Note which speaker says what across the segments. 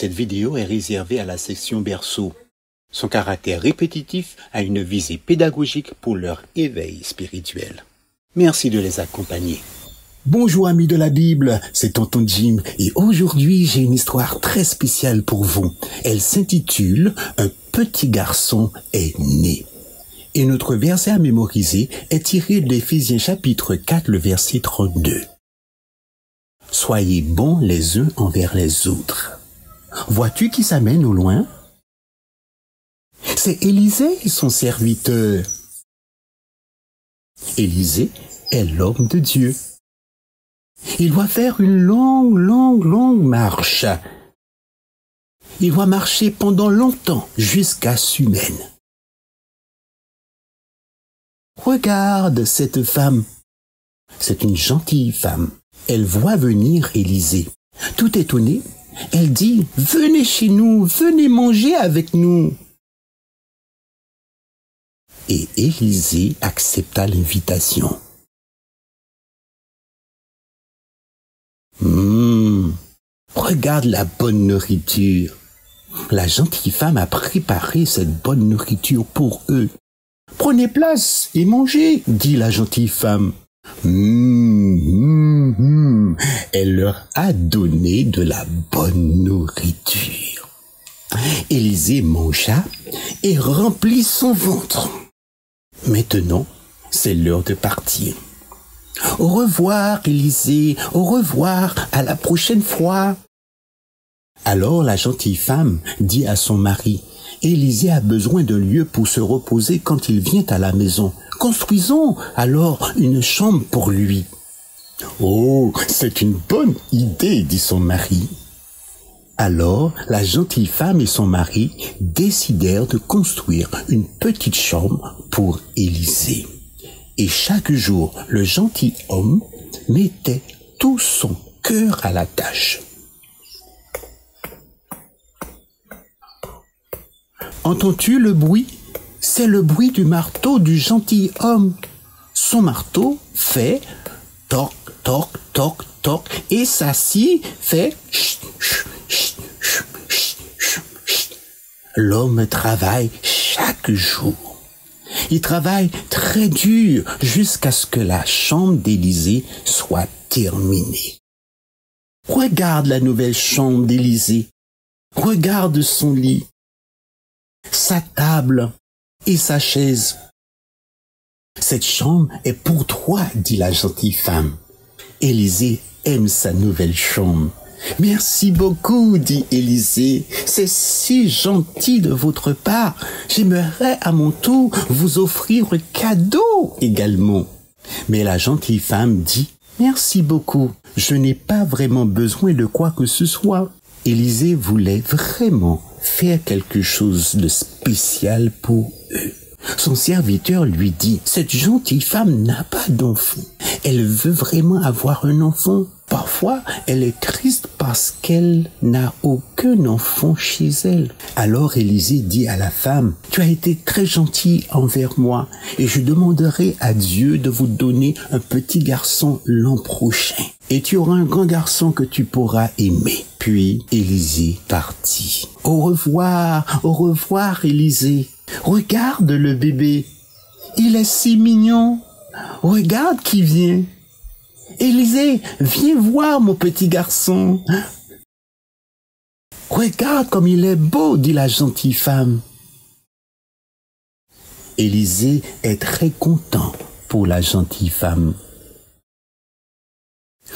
Speaker 1: Cette vidéo est réservée à la section berceau. Son caractère répétitif a une visée pédagogique pour leur éveil spirituel. Merci de les accompagner.
Speaker 2: Bonjour amis de la Bible, c'est Tonton Jim et aujourd'hui j'ai une histoire très spéciale pour vous. Elle s'intitule « Un petit garçon est né ». Et notre verset à mémoriser est tiré d'Éphésiens chapitre 4, le verset 32. « Soyez bons les uns envers les autres ». Vois-tu qui s'amène au loin? C'est Élisée, son serviteur. Élisée est l'homme de Dieu. Il doit faire une longue marche. Il doit marcher pendant longtemps jusqu'à Sunem. Regarde cette femme. C'est une gentille femme. Elle voit venir Élisée. Tout étonnée, elle dit « Venez chez nous, venez manger avec nous ». Et Élisée accepta l'invitation. Regarde la bonne nourriture. La gentille femme a préparé cette bonne nourriture pour eux. Prenez place et mangez, dit la gentille femme. Elle leur a donné de la bonne nourriture. Élisée mangea et remplit son ventre. Maintenant, c'est l'heure de partir. Au revoir, Élisée, au revoir, à la prochaine fois. Alors la gentille femme dit à son mari, Élisée a besoin d'un lieu pour se reposer quand il vient à la maison. Construisons alors une chambre pour lui. Oh, c'est une bonne idée, dit son mari. Alors la gentille femme et son mari décidèrent de construire une petite chambre pour Élisée. Et chaque jour, le gentilhomme mettait tout son cœur à la tâche. Entends-tu le bruit? C'est le bruit du marteau du gentilhomme. Son marteau fait toc, toc, toc, toc, et sa scie fait chut, chut, chut, chut, chut, chut, chut. L'homme travaille chaque jour. Il travaille très dur jusqu'à ce que la chambre d'Élisée soit terminée. Regarde la nouvelle chambre d'Élisée. Regarde son lit, sa table et sa chaise. Cette chambre est pour toi, dit la gentille femme. Élisée aime sa nouvelle chambre. Merci beaucoup, dit Élisée. C'est si gentil de votre part. J'aimerais à mon tour vous offrir un cadeau également. Mais la gentille femme dit, merci beaucoup. Je n'ai pas vraiment besoin de quoi que ce soit. Élisée voulait vraiment faire quelque chose de spécial pour eux. Son serviteur lui dit, cette gentille femme n'a pas d'enfant. Elle veut vraiment avoir un enfant. Parfois, elle est triste parce qu'elle n'a aucun enfant chez elle. Alors Élisée dit à la femme, tu as été très gentille envers moi et je demanderai à Dieu de vous donner un petit garçon l'an prochain. Et tu auras un grand garçon que tu pourras aimer. Puis Élisée partit. Au revoir Élisée. Regarde le bébé. Il est si mignon. Regarde qui vient. Élisée, viens voir mon petit garçon. Regarde comme il est beau, dit la gentille femme. Élisée est très content pour la gentille femme.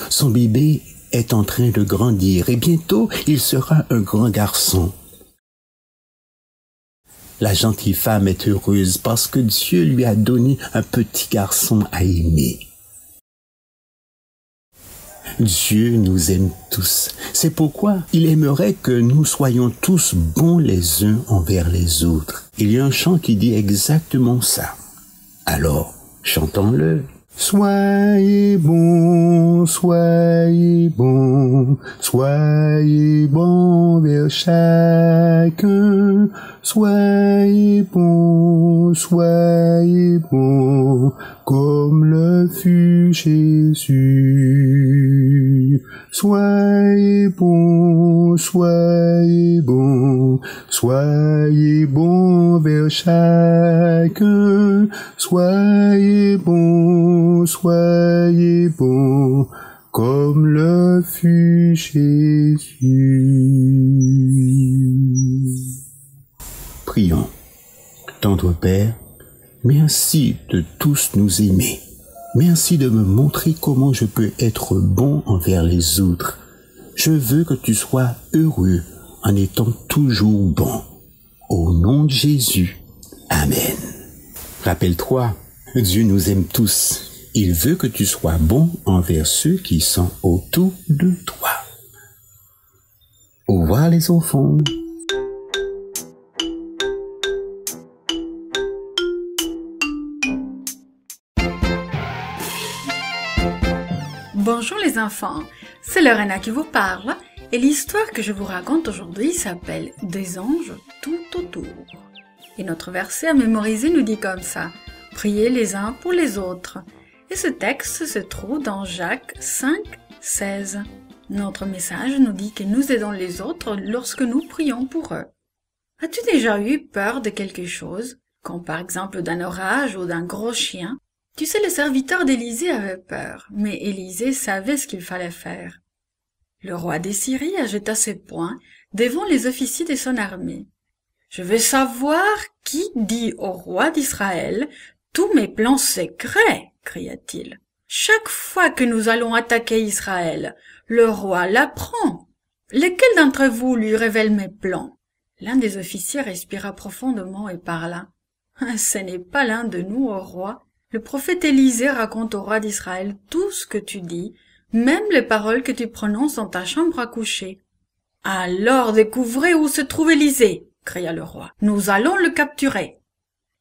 Speaker 2: Son bébé est en train de grandir et bientôt il sera un grand garçon. La gentille femme est heureuse parce que Dieu lui a donné un petit garçon à aimer. Dieu nous aime tous. C'est pourquoi il aimerait que nous soyons tous bons les uns envers les autres. Il y a un chant qui dit exactement ça. Alors, chantons-le. Soyez bons vers chacun. Soyez bons, comme le fut Jésus. soyez bons, soyez bons, soyez bons vers chacun, soyez bons, comme le fut Jésus. Prions. Tendre Père, merci de tous nous aimer. Merci de me montrer comment je peux être bon envers les autres. Je veux que tu sois heureux en étant toujours bon. Au nom de Jésus. Amen. Rappelle-toi, Dieu nous aime tous. Il veut que tu sois bon envers ceux qui sont autour de toi. Au revoir les enfants.
Speaker 3: Bonjour les enfants, c'est Lorena qui vous parle et l'histoire que je vous raconte aujourd'hui s'appelle « Des anges tout autour ». Et notre verset à mémoriser nous dit comme ça « Priez les uns pour les autres ». Et ce texte se trouve dans Jacques 5, 16. Notre message nous dit que nous aidons les autres lorsque nous prions pour eux. As-tu déjà eu peur de quelque chose, comme par exemple d'un orage ou d'un gros chien? Tu sais, le serviteur d'Élisée avait peur, mais Élisée savait ce qu'il fallait faire. Le roi des Syries agita ses poings devant les officiers de son armée. « Je veux savoir qui dit au roi d'Israël tous mes plans secrets !» cria-t-il. « Chaque fois que nous allons attaquer Israël, le roi l'apprend. Lequel d'entre vous lui révèle mes plans ?» L'un des officiers respira profondément et parla. « Ce n'est pas l'un de nous, ô roi. Le prophète Élisée raconte au roi d'Israël tout ce que tu dis, même les paroles que tu prononces dans ta chambre à coucher. »« Alors découvrez où se trouve Élisée !» cria le roi. « Nous allons le capturer. »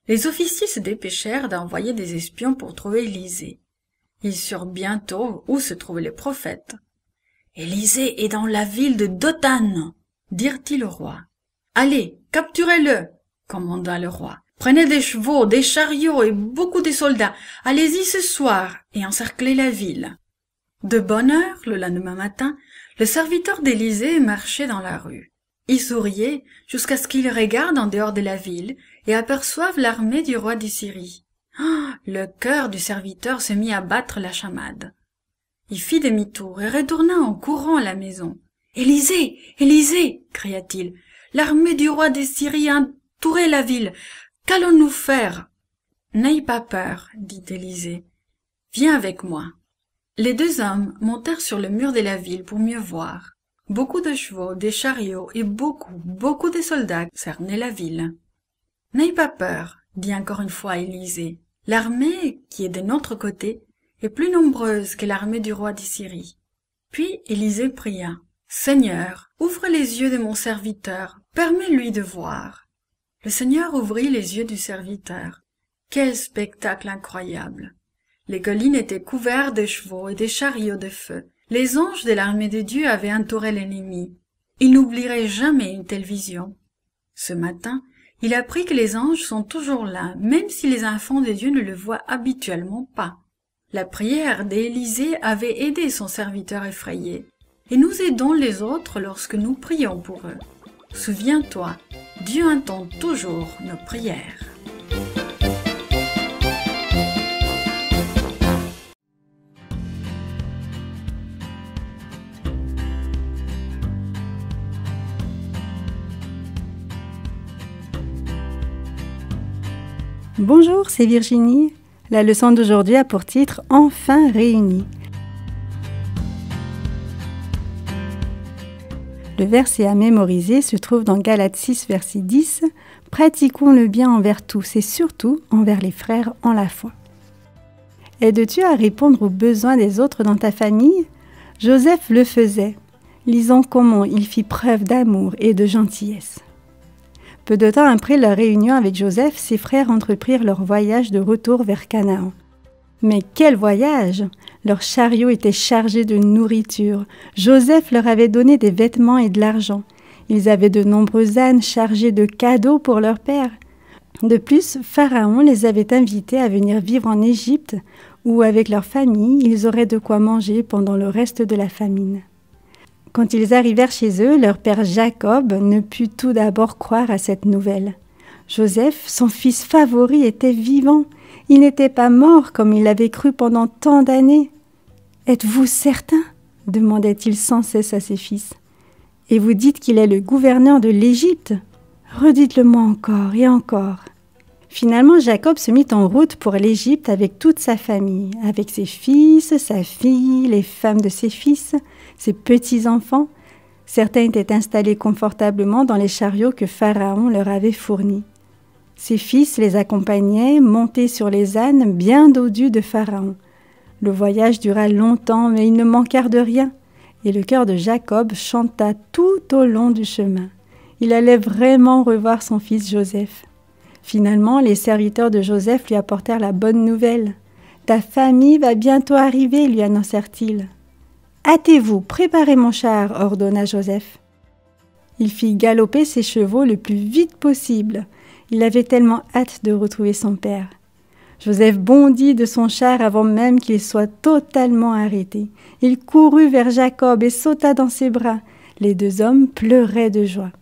Speaker 3: Les officiers se dépêchèrent d'envoyer des espions pour trouver Élisée. Ils surent bientôt où se trouvaient les prophètes. « Élisée est dans la ville de Dothan, dirent-ils au roi. « Allez, capturez-le, commanda le roi. Prenez des chevaux, des chariots et beaucoup de soldats. Allez-y ce soir et encerclez la ville. » De bonne heure, le lendemain matin, le serviteur d'Élisée marchait dans la rue. Il souriait jusqu'à ce qu'il regarde en dehors de la ville et aperçoive l'armée du roi de Syrie. Le cœur du serviteur se mit à battre la chamade. Il fit demi-tour et retourna en courant à la maison. « Élisée, Élisée !» cria-t-il. « L'armée du roi de Syrie a entouré la ville. Qu'allons-nous faire ?»« N'aie pas peur, dit Élisée. Viens avec moi. » Les deux hommes montèrent sur le mur de la ville pour mieux voir. Beaucoup de chevaux, des chariots et beaucoup de soldats cernaient la ville. « N'aie pas peur, dit encore une fois Élisée. L'armée, qui est de notre côté, est plus nombreuse que l'armée du roi de Syrie. » Puis Élisée pria. « Seigneur, ouvre les yeux de mon serviteur, permets-lui de voir. » Le Seigneur ouvrit les yeux du serviteur. Quel spectacle incroyable! Les collines étaient couvertes de chevaux et de chariots de feu. Les anges de l'armée de Dieu avaient entouré l'ennemi. Il n'oublierait jamais une telle vision. Ce matin, il apprit que les anges sont toujours là, même si les enfants de Dieu ne le voient habituellement pas. La prière d'Élisée avait aidé son serviteur effrayé. Et nous aidons les autres lorsque nous prions pour eux. Souviens-toi, Dieu entend toujours nos prières.
Speaker 4: Bonjour, c'est Virginie. La leçon d'aujourd'hui a pour titre « Enfin réunis ». Le verset à mémoriser se trouve dans Galates 6, verset 10. « Pratiquons le bien envers tous et surtout envers les frères en la foi. » Aides-tu à répondre aux besoins des autres dans ta famille? Joseph le faisait. Lisons comment il fit preuve d'amour et de gentillesse. Peu de temps après leur réunion avec Joseph, ses frères entreprirent leur voyage de retour vers Canaan. Mais quel voyage! Leurs chariots étaient chargés de nourriture. Joseph leur avait donné des vêtements et de l'argent. Ils avaient de nombreux ânes chargés de cadeaux pour leur père. De plus, Pharaon les avait invités à venir vivre en Égypte, où avec leur famille, ils auraient de quoi manger pendant le reste de la famine. Quand ils arrivèrent chez eux, leur père Jacob ne put tout d'abord croire à cette nouvelle. Joseph, son fils favori, était vivant. Il n'était pas mort comme il l'avait cru pendant tant d'années. « Êtes-vous certain ?» demandait-il sans cesse à ses fils. « Et vous dites qu'il est le gouverneur de l'Égypte ? Redites-le-moi encore et encore. » Finalement, Jacob se mit en route pour l'Égypte avec toute sa famille, avec ses fils, sa fille, les femmes de ses fils, ses petits-enfants. Certains étaient installés confortablement dans les chariots que Pharaon leur avait fournis. Ses fils les accompagnaient, montés sur les ânes, bien dodus de Pharaon. Le voyage dura longtemps, mais ils ne manquèrent de rien, et le cœur de Jacob chanta tout au long du chemin. Il allait vraiment revoir son fils Joseph. Finalement, les serviteurs de Joseph lui apportèrent la bonne nouvelle. « Ta famille va bientôt arriver, lui annoncèrent-ils. »« Hâtez-vous, préparez mon char, ordonna Joseph. Il fit galoper ses chevaux le plus vite possible. Il avait tellement hâte de retrouver son père. Joseph bondit de son char avant même qu'il soit totalement arrêté. Il courut vers Jacob et sauta dans ses bras. Les deux hommes pleuraient de joie.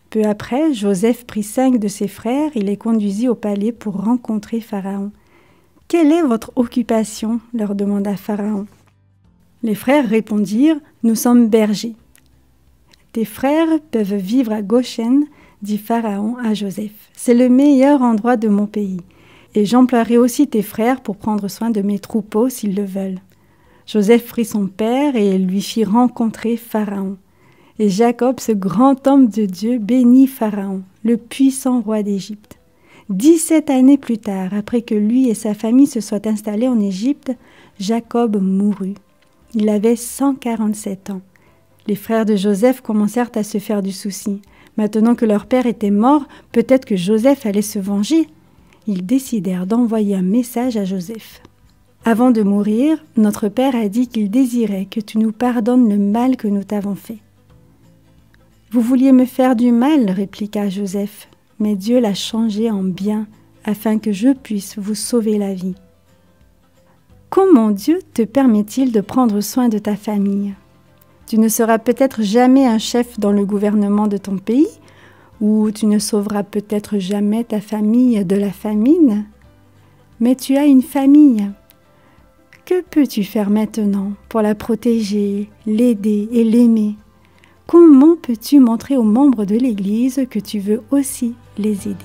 Speaker 4: Peu après, Joseph prit 5 de ses frères et les conduisit au palais pour rencontrer Pharaon. « Quelle est votre occupation ?» leur demanda Pharaon. Les frères répondirent « Nous sommes bergers. »« Tes frères peuvent vivre à Goshen, dit Pharaon à Joseph. C'est le meilleur endroit de mon pays. Et j'emploierai aussi tes frères pour prendre soin de mes troupeaux s'ils le veulent. » Joseph prit son père et lui fit rencontrer Pharaon. Et Jacob, ce grand homme de Dieu, bénit Pharaon, le puissant roi d'Égypte. 17 années plus tard, après que lui et sa famille se soient installés en Égypte, Jacob mourut. Il avait 147 ans. Les frères de Joseph commencèrent à se faire du souci. Maintenant que leur père était mort, peut-être que Joseph allait se venger. Ils décidèrent d'envoyer un message à Joseph. « Avant de mourir, notre père a dit qu'il désirait que tu nous pardonnes le mal que nous t'avons fait. » « Vous vouliez me faire du mal, répliqua Joseph, mais Dieu l'a changé en bien, afin que je puisse vous sauver la vie. Comment Dieu te permet-il de prendre soin de ta famille? Tu ne seras peut-être jamais un chef dans le gouvernement de ton pays, ou tu ne sauveras peut-être jamais ta famille de la famine, mais tu as une famille. Que peux-tu faire maintenant pour la protéger, l'aider et l'aimer? Comment peux-tu montrer aux membres de l'Église que tu veux aussi les aider?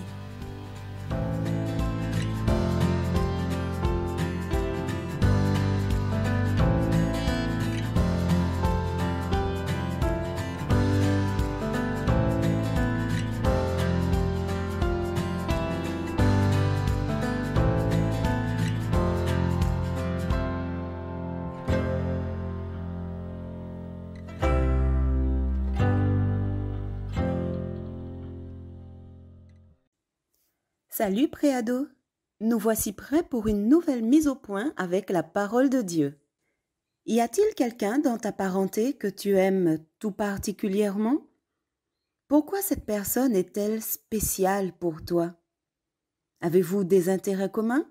Speaker 5: Salut préado, nous voici prêts pour une nouvelle mise au point avec la parole de Dieu. Y a-t-il quelqu'un dans ta parenté que tu aimes tout particulièrement? Pourquoi cette personne est-elle spéciale pour toi? Avez-vous des intérêts communs?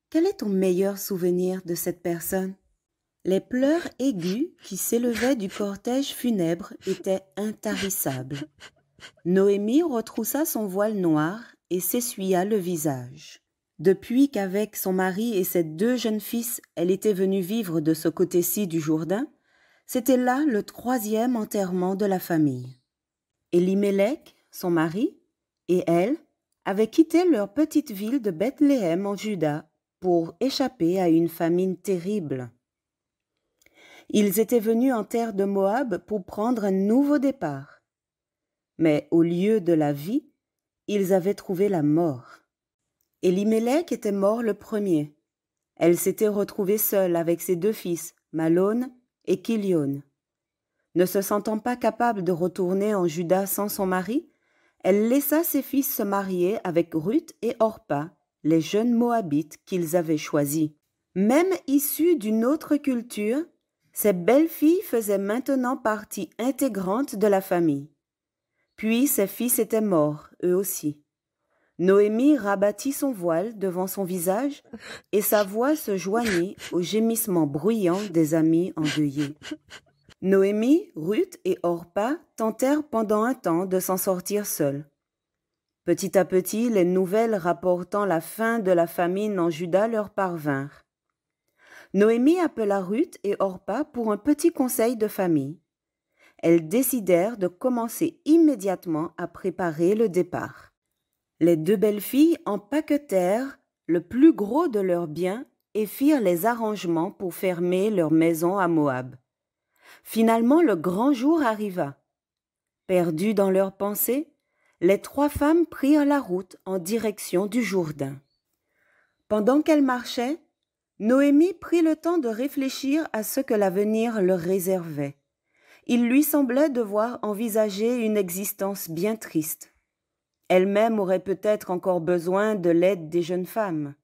Speaker 5: Quel est ton meilleur souvenir de cette personne? Les pleurs aigus qui s'élevaient du cortège funèbre étaient intarissables. Noémie retroussa son voile noir et s'essuya le visage. Depuis qu'avec son mari et ses 2 jeunes fils, elle était venue vivre de ce côté-ci du Jourdain, c'était là le 3e enterrement de la famille. Élimélec, son mari, et elle avaient quitté leur petite ville de Bethléem en Juda pour échapper à une famine terrible. Ils étaient venus en terre de Moab pour prendre un nouveau départ. Mais au lieu de la vie, ils avaient trouvé la mort. Élimélec était mort le premier. Elle s'était retrouvée seule avec ses 2 fils, Malon et Kilion. Ne se sentant pas capable de retourner en Juda sans son mari, elle laissa ses fils se marier avec Ruth et Orpa, les jeunes Moabites qu'ils avaient choisis. Même issues d'une autre culture, ces belles filles faisaient maintenant partie intégrante de la famille. Puis ses fils étaient morts, eux aussi. Noémie rabattit son voile devant son visage et sa voix se joignit aux gémissements bruyants des amis endeuillés. Noémie, Ruth et Orpa tentèrent pendant un temps de s'en sortir seuls. Petit à petit, les nouvelles rapportant la fin de la famine en Juda leur parvinrent. Noémie appela Ruth et Orpa pour un petit conseil de famille. Elles décidèrent de commencer immédiatement à préparer le départ. Les deux belles filles empaquetèrent le plus gros de leurs biens et firent les arrangements pour fermer leur maison à Moab. Finalement, le grand jour arriva. Perdues dans leurs pensées, les trois femmes prirent la route en direction du Jourdain. Pendant qu'elles marchaient, Noémie prit le temps de réfléchir à ce que l'avenir leur réservait. Il lui semblait devoir envisager une existence bien triste. Elle-même aurait peut-être encore besoin de l'aide des jeunes femmes.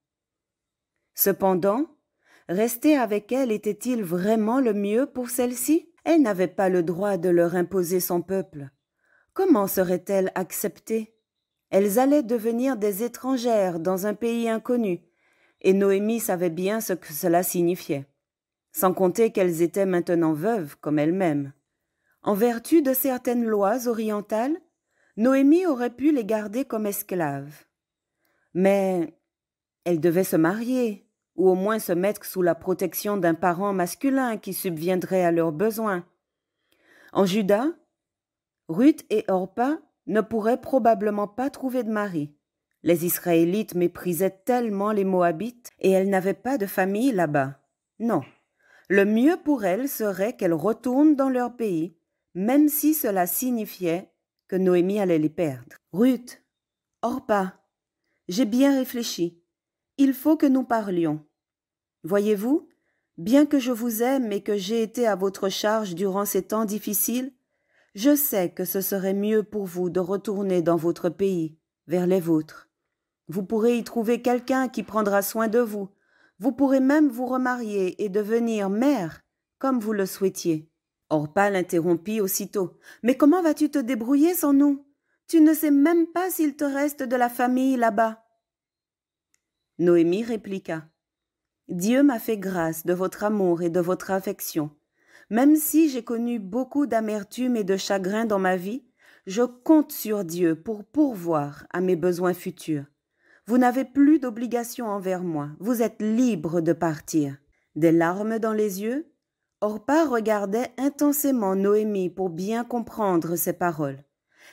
Speaker 5: Cependant, rester avec elles était-il vraiment le mieux pour celles-ci? Elle n'avait pas le droit de leur imposer son peuple. Comment seraient-elles acceptées? Elles allaient devenir des étrangères dans un pays inconnu, et Noémie savait bien ce que cela signifiait, sans compter qu'elles étaient maintenant veuves comme elles-mêmes. En vertu de certaines lois orientales, Noémie aurait pu les garder comme esclaves. Mais elles devaient se marier, ou au moins se mettre sous la protection d'un parent masculin qui subviendrait à leurs besoins. En Juda, Ruth et Orpa ne pourraient probablement pas trouver de mari. Les Israélites méprisaient tellement les Moabites et elles n'avaient pas de famille là-bas. Non, le mieux pour elles serait qu'elles retournent dans leur pays, même si cela signifiait que Noémie allait les perdre. Ruth, Orpa, j'ai bien réfléchi. Il faut que nous parlions. Voyez-vous, bien que je vous aime et que j'ai été à votre charge durant ces temps difficiles, je sais que ce serait mieux pour vous de retourner dans votre pays, vers les vôtres. Vous pourrez y trouver quelqu'un qui prendra soin de vous. Vous pourrez même vous remarier et devenir mère, comme vous le souhaitiez. Orpa l'interrompit aussitôt. « Mais comment vas-tu te débrouiller sans nous? Tu ne sais même pas s'il te reste de la famille là-bas. » Noémie répliqua. « Dieu m'a fait grâce de votre amour et de votre affection. Même si j'ai connu beaucoup d'amertume et de chagrin dans ma vie, je compte sur Dieu pour pourvoir à mes besoins futurs. Vous n'avez plus d'obligation envers moi. Vous êtes libre de partir. » Des larmes dans les yeux, Orpa regardait intensément Noémie pour bien comprendre ses paroles.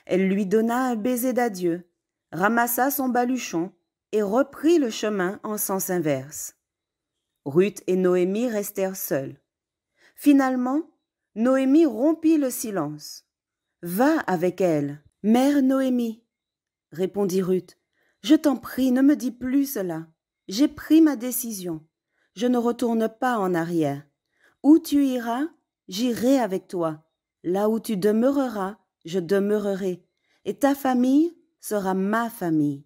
Speaker 5: Elle lui donna un baiser d'adieu, ramassa son baluchon et reprit le chemin en sens inverse. Ruth et Noémie restèrent seules. Finalement, Noémie rompit le silence. « Va avec elle. »« Mère Noémie, » répondit Ruth, « je t'en prie, ne me dis plus cela. J'ai pris ma décision. Je ne retourne pas en arrière. Où tu iras, j'irai avec toi. Là où tu demeureras, je demeurerai. Et ta famille sera ma famille. »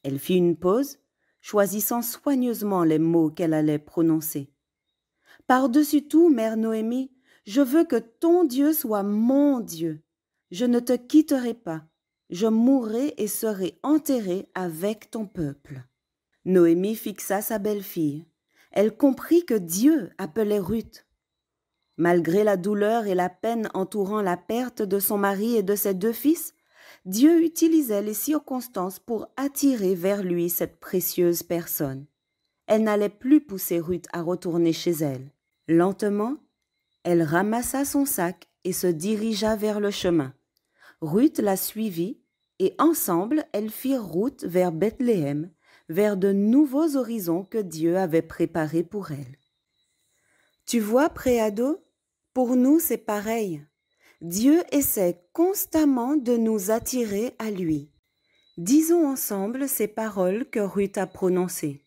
Speaker 5: Elle fit une pause, choisissant soigneusement les mots qu'elle allait prononcer. « Par-dessus tout, mère Noémie, je veux que ton Dieu soit mon Dieu. Je ne te quitterai pas. Je mourrai et serai enterrée avec ton peuple. » Noémie fixa sa belle-fille. Elle comprit que Dieu appelait Ruth. Malgré la douleur et la peine entourant la perte de son mari et de ses deux fils, Dieu utilisait les circonstances pour attirer vers lui cette précieuse personne. Elle n'allait plus pousser Ruth à retourner chez elle. Lentement, elle ramassa son sac et se dirigea vers le chemin. Ruth la suivit et ensemble, elles firent route vers Bethléem, vers de nouveaux horizons que Dieu avait préparés pour elle. Tu vois, Préado, pour nous c'est pareil. Dieu essaie constamment de nous attirer à lui. Disons ensemble ces paroles que Ruth a prononcées.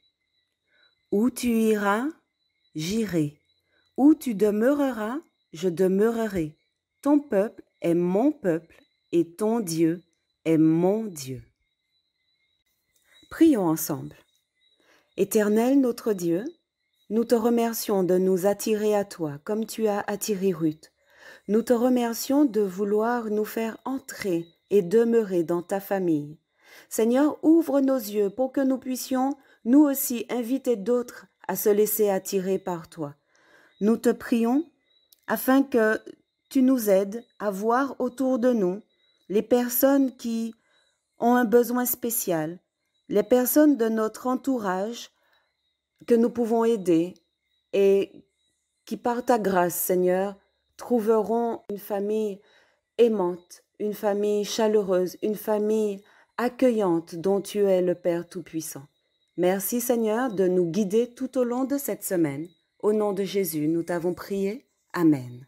Speaker 5: Où tu iras, j'irai. Où tu demeureras, je demeurerai. Ton peuple est mon peuple et ton Dieu est mon Dieu. Prions ensemble. Éternel notre Dieu, nous te remercions de nous attirer à toi comme tu as attiré Ruth. Nous te remercions de vouloir nous faire entrer et demeurer dans ta famille. Seigneur, ouvre nos yeux pour que nous puissions, nous aussi, inviter d'autres à se laisser attirer par toi. Nous te prions afin que tu nous aides à voir autour de nous les personnes qui ont un besoin spécial, les personnes de notre entourage que nous pouvons aider et qui, par ta grâce, Seigneur, trouveront une famille aimante, une famille chaleureuse, une famille accueillante dont tu es le Père Tout-Puissant. Merci, Seigneur, de nous guider tout au long de cette semaine. Au nom de Jésus, nous t'avons prié. Amen.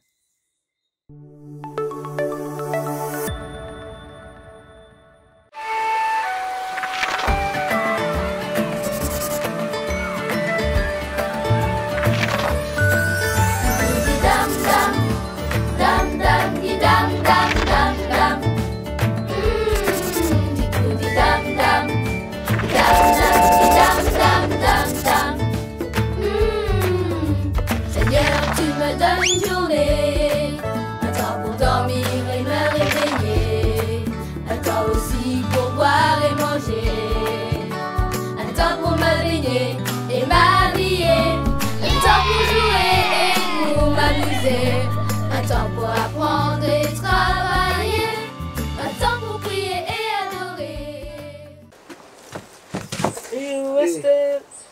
Speaker 6: Un temps pour apprendre et travailler, un temps pour prier et adorer.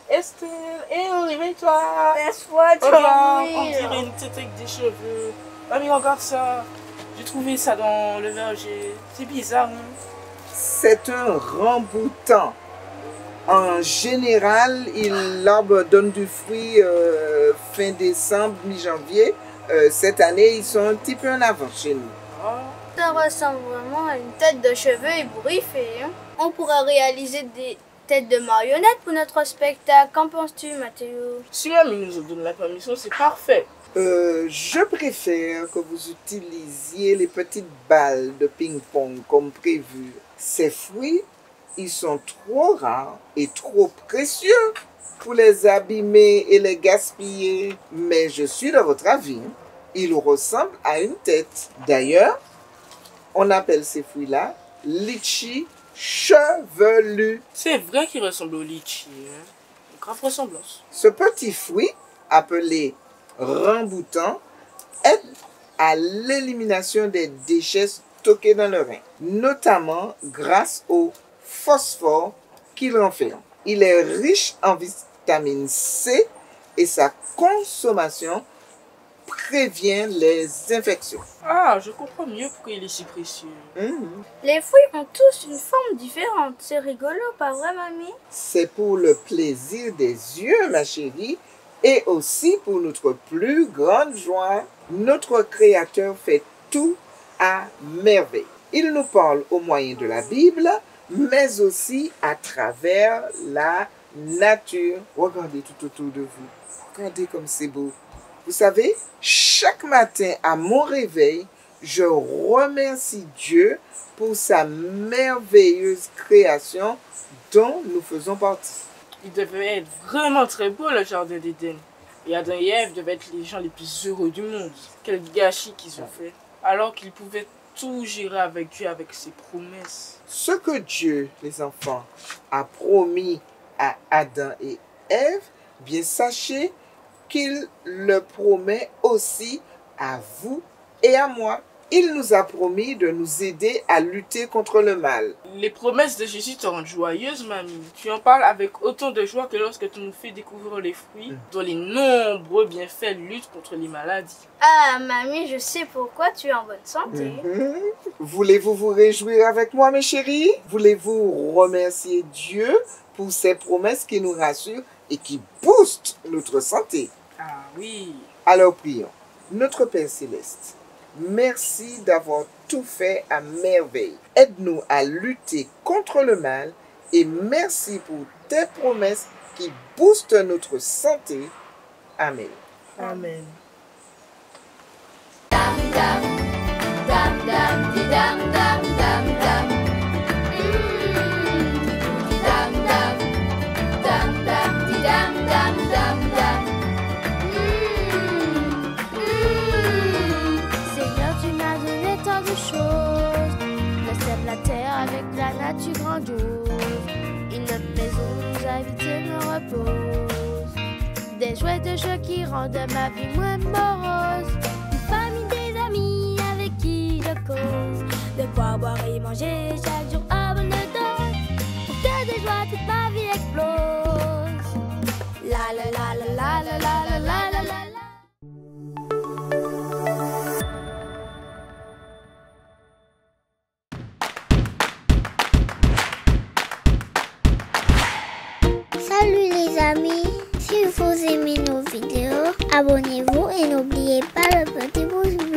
Speaker 7: Estelle, réveille-toi.
Speaker 8: Laisse-moi
Speaker 7: Regarde, on
Speaker 8: dormir.
Speaker 7: dirait une tête avec des cheveux. Mamie, regarde ça. J'ai trouvé ça dans le verger. C'est bizarre, hein?
Speaker 8: C'est un ramboutan. En général, l'arbre donne du fruit fin décembre, mi-janvier. Cette année, ils sont un petit peu en avance chez nous.
Speaker 6: Ça ressemble vraiment à une tête de cheveux ébouriffée. Hein? On pourrait réaliser des têtes de marionnettes pour notre spectacle. Qu'en penses-tu, Mathéo?
Speaker 7: Si mamie nous donne la permission, c'est parfait.
Speaker 8: Je préfère que vous utilisiez les petites balles de ping-pong comme prévu. Ces fruits, ils sont trop rares et trop précieux pour les abîmer et les gaspiller. Mais je suis de votre avis. Ils ressemblent à une tête. D'ailleurs, on appelle ces fruits-là litchi chevelu.
Speaker 7: C'est vrai qu'il ressemble au litchi. Hein? Une grave ressemblance.
Speaker 8: Ce petit fruit, appelé ramboutan, aide à l'élimination des déchets stockés dans le rein, notamment grâce au phosphore qu'il renferme. Il est riche en vitamine C et sa consommation prévient les infections.
Speaker 7: Ah, je comprends mieux pourquoi il est si précieux.
Speaker 6: Les fruits ont tous une forme différente. C'est rigolo, pas vrai, mamie?
Speaker 8: C'est pour le plaisir des yeux, ma chérie, et aussi pour notre plus grande joie. Notre Créateur fait tout à merveille. Il nous parle au moyen de la Bible, mais aussi à travers la nature. Regardez tout autour de vous. Regardez comme c'est beau. Vous savez, chaque matin à mon réveil, je remercie Dieu pour sa merveilleuse création dont nous faisons partie.
Speaker 7: Il devait être vraiment très beau, le jardin d'Éden. Et Adam et Ève devaient être les gens les plus heureux du monde. Quel gâchis qu'ils ont fait. Alors qu'ils pouvaient tout gérer avec Dieu, avec ses promesses.
Speaker 8: Ce que Dieu, les enfants, a promis à Adam et Ève, bien sachez qu'il le promet aussi à vous et à moi. Il nous a promis de nous aider à lutter contre le mal.
Speaker 7: Les promesses de Jésus te rendent joyeuse, mamie. Tu en parles avec autant de joie que lorsque tu nous fais découvrir les fruits dont les nombreux bienfaits luttent contre les maladies.
Speaker 6: Ah, mamie, je sais pourquoi tu es en bonne santé.
Speaker 8: Voulez-vous vous réjouir avec moi, mes chéris? Voulez-vous remercier Dieu pour ses promesses qui nous rassurent et qui boostent notre santé?
Speaker 7: Ah oui.
Speaker 8: Alors prions. Notre Père Céleste, merci d'avoir tout fait à merveille. Aide-nous à lutter contre le mal et merci pour tes promesses qui boostent notre santé. Amen.
Speaker 7: Amen.
Speaker 6: Seigneur, tu m'as donné tant de choses. Le ciel, la terre avec la nature grandiose. Une maison nous habite et me repose. Des jouets de jeux qui rendent ma vie moins morose. cause de quoi boire et manger chaque jour à bonne dose, pour que de joie toute ma vie explose. La la la la la la la la la la la.
Speaker 9: Salut les amis, si vous aimez nos vidéos, abonnez-vous et n'oubliez pas le petit pouce bleu.